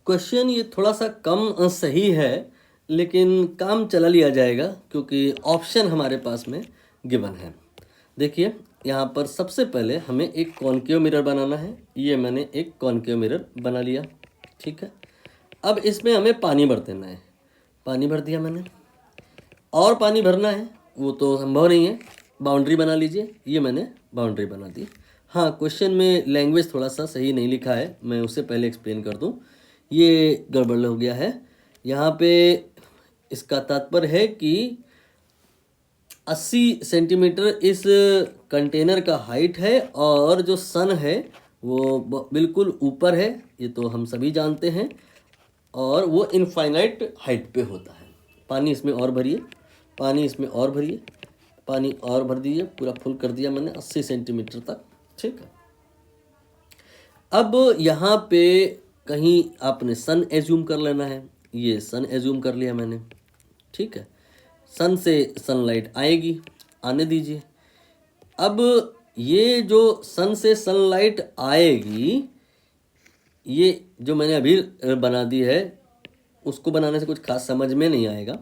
Question ये थोड़ा सा कम सही है, लेकिन काम चला लिया जाएगा क्योंकि ऑप्शन हमारे पास में गिवन है। देखिए यहाँ पर सबसे पहले हमें एक कॉनकेव मिरर बनाना है। ये मैंने एक कॉनकेव मिरर बना लिया, ठीक है। अब इसमें हमें पानी भर देना है। पानी भर दिया मैंने, और पानी भरना है वो तो संभव नहीं है। बाउंड्री बना लीजिए, ये मैंने बाउंड्री बना दी। हाँ, क्वेश्चन में लैंग्वेज थोड़ा सा सही नहीं लिखा है, मैं उससे पहले एक्सप्लेन कर दूं। ये गड़बड़ हो गया है यहाँ पे। इसका तात्पर्य है कि 80 सेंटीमीटर इस कंटेनर का हाइट है, और जो सन है वो बिल्कुल ऊपर है, ये तो हम सभी जानते हैं, और वो इनफाइनाइट हाइट पे होता है। पानी इसमें और भरिए, पानी इसमें और भरिए, पानी और भर दीजिए, पूरा फुल कर दिया मैंने 80 सेंटीमीटर तक, ठीक है। अब यहाँ पे कहीं आपने सन एज्यूम कर लेना है। ये सन एज्यूम कर लिया मैंने, ठीक है। सन से सनलाइट आएगी, आने दीजिए। अब ये जो सन से सनलाइट आएगी, ये जो मैंने अभी बना दी है, उसको बनाने से कुछ खास समझ में नहीं आएगा।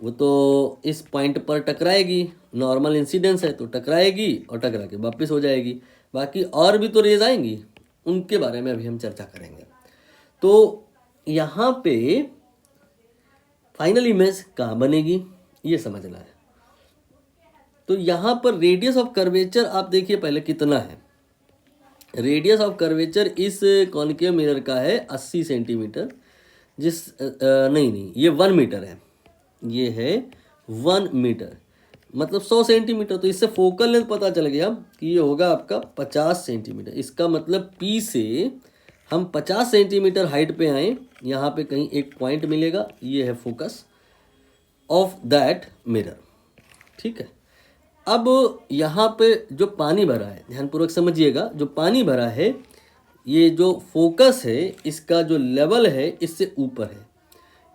वो तो इस पॉइंट पर टकराएगी, नॉर्मल इंसिडेंस है तो टकराएगी और टकरा के वापस हो जाएगी। बाकी और भी तो रेज आएंगी, उनके बारे में अभी हम चर्चा करेंगे। तो यहाँ पे फाइनल इमेज कहाँ बनेगी ये समझना है। तो यहाँ पर रेडियस ऑफ कर्वेचर आप देखिए पहले कितना है। रेडियस ऑफ कर्वेचर इस कॉनकेव मिरर का है 80 सेंटीमीटर, नहीं ये 1 मीटर है। ये है 1 मीटर, मतलब 100 सेंटीमीटर। तो इससे फोकल लेंथ पता चल गया कि ये होगा आपका 50 सेंटीमीटर। इसका मतलब P से हम 50 सेंटीमीटर हाइट पे आए, यहाँ पे कहीं एक पॉइंट मिलेगा, ये है फोकस ऑफ दैट मिरर, ठीक है। अब यहाँ पे जो पानी भरा है, ध्यानपूर्वक समझिएगा, जो पानी भरा है, ये जो फोकस है इसका जो लेवल है इससे ऊपर है।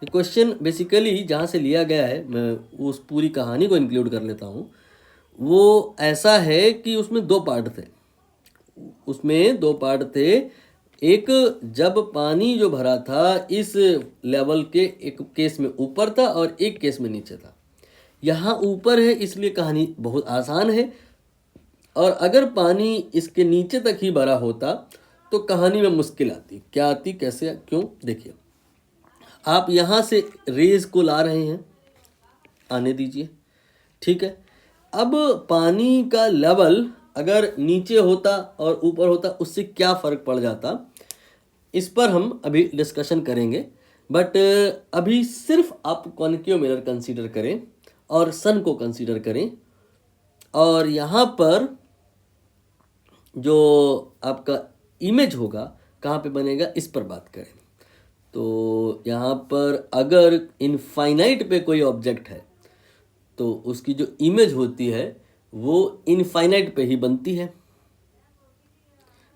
ये क्वेश्चन बेसिकली जहाँ से लिया गया है, मैं उस पूरी कहानी को इंक्लूड कर लेता हूँ। वो ऐसा है कि उसमें 2 पार्ट थे। उसमें 2 पार्ट थे। एक, जब पानी जो भरा था इस लेवल के एक केस में ऊपर था और एक केस में नीचे था। यहाँ ऊपर है इसलिए कहानी बहुत आसान है, और अगर पानी इसके नीचे तक ही भरा होता तो कहानी में मुश्किल आती। क्या आती, कैसे, क्यों? देखिए, आप यहाँ से रेज को ला रहे हैं, आने दीजिए, ठीक है। अब पानी का लेवल अगर नीचे होता और ऊपर होता, उससे क्या फ़र्क पड़ जाता, इस पर हम अभी डिस्कशन करेंगे। बट अभी सिर्फ आप कॉनकेव मिरर कंसीडर करें और सन को कंसीडर करें, और यहाँ पर जो आपका इमेज होगा कहाँ पे बनेगा इस पर बात करें। तो यहाँ पर अगर इनफाइनाइट पे कोई ऑब्जेक्ट है तो उसकी जो इमेज होती है वो इनफाइनाइट पे ही बनती है,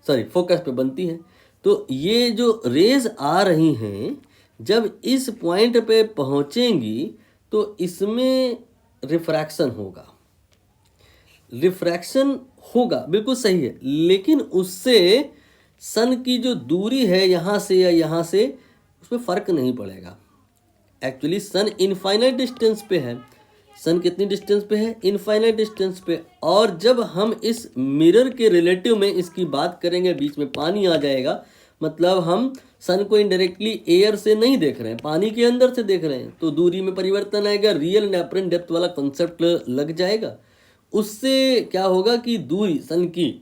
सॉरी फोकस पे बनती है। तो ये जो रेज आ रही हैं, जब इस पॉइंट पे पहुँचेंगी तो इसमें रिफ्रैक्शन होगा। रिफ्रैक्शन होगा, बिल्कुल सही है, लेकिन उससे सन की जो दूरी है यहाँ से या यहाँ से, उसमें फ़र्क नहीं पड़ेगा। एक्चुअली सन इनफाइनाइट डिस्टेंस पे है। सन कितनी डिस्टेंस पे है? इनफाइनाइट डिस्टेंस पे। और जब हम इस मिरर के रिलेटिव में इसकी बात करेंगे, बीच में पानी आ जाएगा, मतलब हम सन को इनडायरेक्टली एयर से नहीं देख रहे हैं, पानी के अंदर से देख रहे हैं, तो दूरी में परिवर्तन आएगा, रियल एंड एपरेंट डेप्थ वाला कंसेप्ट लग जाएगा। उससे क्या होगा कि दूरी सन की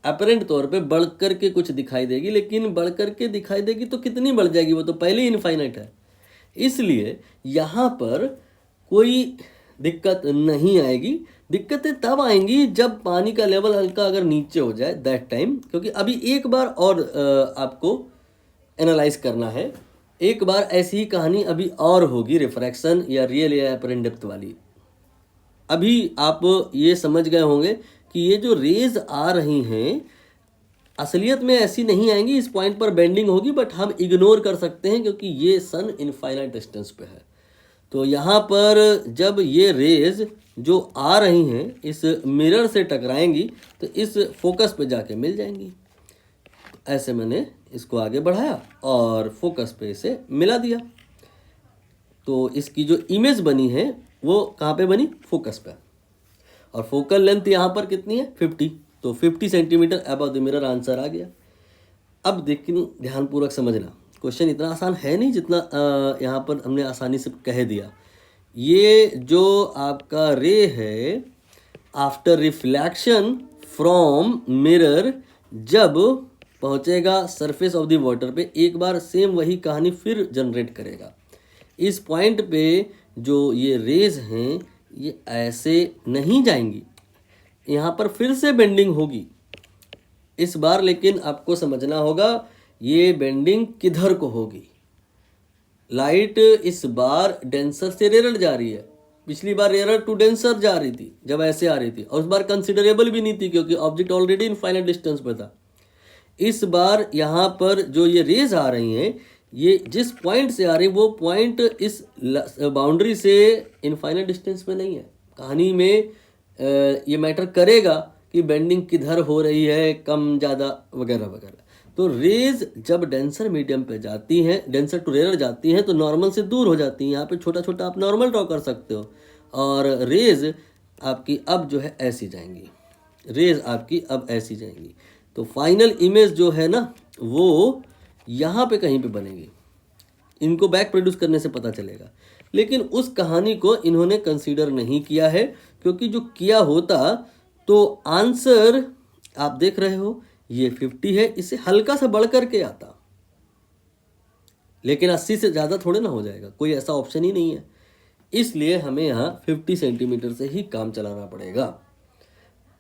अपरेंट तौर पे बढ़ कर के कुछ दिखाई देगी, लेकिन बढ़ कर के दिखाई देगी तो कितनी बढ़ जाएगी, वो तो पहले ही इनफाइनाइट है। इसलिए यहाँ पर कोई दिक्कत नहीं आएगी। दिक्कतें तब आएंगी जब पानी का लेवल हल्का अगर नीचे हो जाए, दैट टाइम। क्योंकि अभी एक बार और आपको एनालाइज करना है, एक बार ऐसी ही कहानी अभी और होगी, रिफ्रैक्शन या रियल या अपरेंट डेप्थ वाली। अभी आप ये समझ गए होंगे कि ये जो रेज आ रही हैं असलियत में ऐसी नहीं आएंगी, इस पॉइंट पर बेंडिंग होगी, बट हम इग्नोर कर सकते हैं क्योंकि ये सन इनफाइनाइट डिस्टेंस पे है। तो यहाँ पर जब ये रेज जो आ रही हैं इस मिरर से टकराएंगी तो इस फोकस पे जाके मिल जाएंगी। ऐसे मैंने इसको आगे बढ़ाया और फोकस पे इसे मिला दिया। तो इसकी जो इमेज बनी है वो कहाँ पे बनी? फोकस पे। और फोकल लेंथ यहाँ पर कितनी है? 50। तो 50 centimetre above the mirror answer आ गया। अब देखिए ध्यानपूर्वक समझना, क्वेश्चन इतना आसान है नहीं जितना यहाँ पर हमने आसानी से कह दिया। ये जो आपका रे है, आफ्टर रिफ्लेक्शन फ्रॉम मिरर, जब पहुँचेगा सरफेस ऑफ द वाटर पे, एक बार सेम वही कहानी फिर जनरेट करेगा। इस पॉइंट पे जो ये रेज हैं ये ऐसे नहीं जाएंगी, यहाँ पर फिर से बेंडिंग होगी इस बार। लेकिन आपको समझना होगा ये बेंडिंग किधर को होगी। लाइट इस बार डेंसर से रेयर जा रही है, पिछली बार रेयर टू डेंसर जा रही थी जब ऐसे आ रही थी, और उस बार कंसिडरेबल भी नहीं थी क्योंकि ऑब्जेक्ट ऑलरेडी इनफाइनाइट डिस्टेंस पर था। इस बार यहाँ पर जो ये रेज आ रही हैं, ये जिस पॉइंट से आ रही वो पॉइंट इस बाउंड्री से इनफाइनाइट डिस्टेंस पे नहीं है। कहानी में ये मैटर करेगा कि बेंडिंग किधर हो रही है, कम ज़्यादा वगैरह वगैरह। तो रेज जब डेंसर मीडियम पे जाती हैं, डेंसर टू रेयर जाती हैं, तो नॉर्मल से दूर हो जाती हैं। यहाँ पे छोटा छोटा आप नॉर्मल ड्रॉ कर सकते हो, और रेज आपकी अब जो है ऐसी जाएंगी, रेज आपकी अब ऐसी जाएंगी। तो फाइनल इमेज जो है ना वो यहाँ पे कहीं पे बनेगी। इनको बैक प्रोड्यूस करने से पता चलेगा, लेकिन उस कहानी को इन्होंने कंसीडर नहीं किया है, क्योंकि जो किया होता तो आंसर आप देख रहे हो ये 50 है, इससे हल्का सा बढ़ करके आता, लेकिन 80 से ज़्यादा थोड़े ना हो जाएगा, कोई ऐसा ऑप्शन ही नहीं है। इसलिए हमें यहाँ 50 सेंटीमीटर से ही काम चलाना पड़ेगा।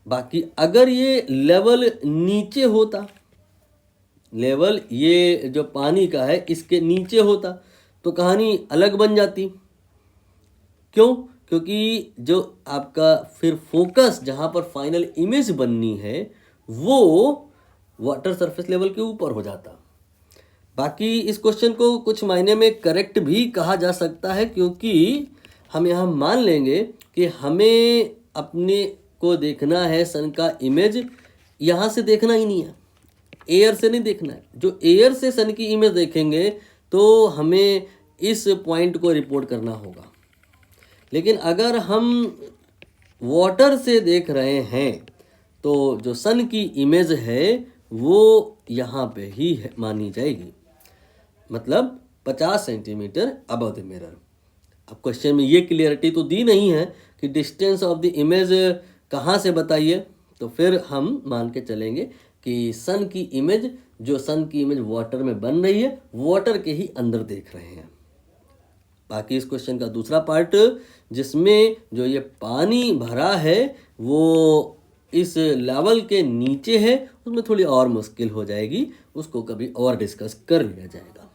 बाकी अगर ये लेवल नीचे होता, लेवल ये जो पानी का है इसके नीचे होता, तो कहानी अलग बन जाती। क्यों? क्योंकि जो आपका फिर फोकस जहाँ पर फाइनल इमेज बननी है वो वाटर सरफेस लेवल के ऊपर हो जाता। बाकी इस क्वेश्चन को कुछ मायने में करेक्ट भी कहा जा सकता है, क्योंकि हम यहाँ मान लेंगे कि हमें अपने को देखना है सन का इमेज, यहाँ से देखना ही नहीं है, एयर से नहीं देखना है। जो एयर से सन की इमेज देखेंगे तो हमें इस पॉइंट को रिपोर्ट करना होगा। लेकिन अगर हम वाटर से देख रहे हैं तो जो सन की इमेज है वो यहाँ पे ही मानी जाएगी, मतलब 50 सेंटीमीटर अबव द मिरर। अब क्वेश्चन में ये क्लियरिटी तो दी नहीं है कि डिस्टेंस ऑफ द इमेज कहाँ से बताइए, तो फिर हम मान के चलेंगे कि सन की इमेज, जो सन की इमेज वाटर में बन रही है, वाटर के ही अंदर देख रहे हैं। बाकी इस क्वेश्चन का दूसरा पार्ट जिसमें जो ये पानी भरा है वो इस लेवल के नीचे है, उसमें थोड़ी और मुश्किल हो जाएगी, उसको कभी और डिस्कस कर लिया जाएगा।